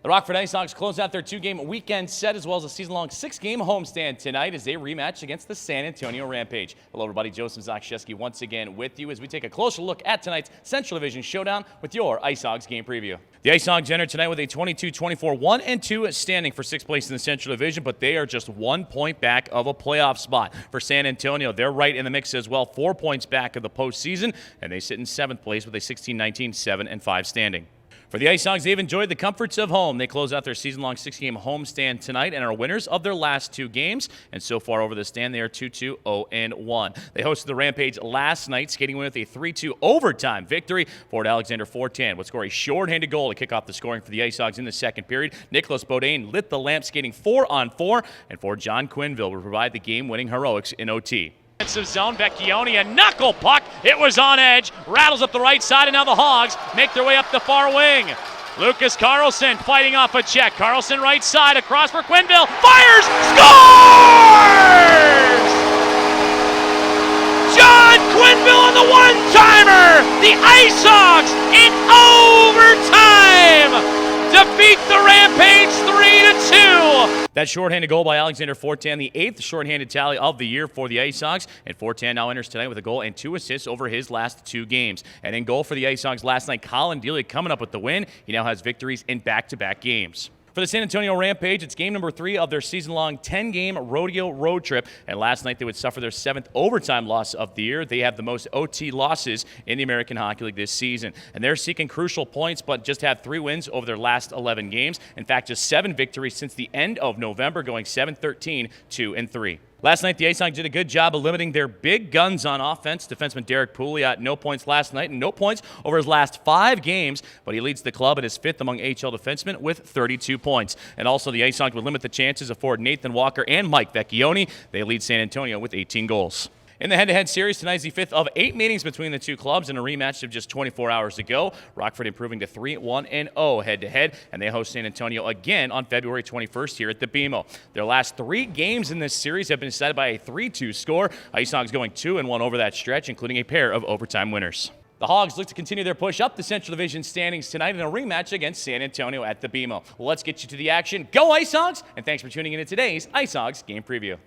The Rockford IceHogs close out their two-game weekend set as well as a season-long six-game homestand tonight as they rematch against the San Antonio Rampage. Hello, everybody. Joseph Zakshesky once again with you as we take a closer look at tonight's Central Division showdown with your IceHogs game preview. The IceHogs enter tonight with a 22-24 1-2 standing for sixth place in the Central Division, but they are just 1 point back of a playoff spot. For San Antonio, they're right in the mix as well, 4 points back of the postseason, and they sit in seventh place with a 16-19 7-5 standing. For the IceHogs, they've enjoyed the comforts of home. They close out their season-long six-game homestand tonight and are winners of their last two games. And so far over the stand, they are 2-2-0-1. They hosted the Rampage last night, skating with a 3-2 overtime victory. Forward Alexander Fortin would score a short-handed goal to kick off the scoring for the IceHogs in the second period. Nicholas Bodine lit the lamp skating 4-on-4, and for John Quinville would provide the game-winning heroics in OT. Defensive zone, Vecchione, a knuckle puck. It was on edge, rattles up the right side, and now the Hogs make their way up the far wing. Lucas Carlson fighting off a check. Carlson right side, across for Quinville, fires, scores! John Quinville on the one-timer! The IceHogs in overtime defeat the Rampage 3-2. That shorthanded goal by Alexander Fortin, the 8th shorthanded tally of the year for the IceHogs, and Fortin now enters tonight with a goal and 2 assists over his last 2 games. And in goal for the IceHogs last night, Colin Delia coming up with the win. He now has victories in back-to-back games. For the San Antonio Rampage, it's game number 3 of their season-long 10-game rodeo road trip, and last night they would suffer their 7th overtime loss of the year. They have the most OT losses in the American Hockey League this season, and they're seeking crucial points, but just have 3 wins over their last 11 games. In fact, just 7 victories since the end of November, going 7-13, 2-3. Last night, the IceHogs did a good job of limiting their big guns on offense. Defenseman Derek Pouliot, no points last night and no points over his last 5 games, but he leads the club and is 5th among HL defensemen with 32 points. And also, the IceHogs would limit the chances of forward Nathan Walker and Mike Vecchione. They lead San Antonio with 18 goals. In the head-to-head series, tonight's the 5th of 8 meetings between the two clubs in a rematch of just 24 hours ago. Rockford improving to 3-1-0 head-to-head, and they host San Antonio again on February 21st here at the BMO. Their last 3 games in this series have been decided by a 3-2 score. IceHogs going 2-1 over that stretch, including a pair of overtime winners. The Hogs look to continue their push up the Central Division standings tonight in a rematch against San Antonio at the BMO. Well, let's get you to the action. Go IceHogs, and thanks for tuning in to today's IceHogs Game Preview.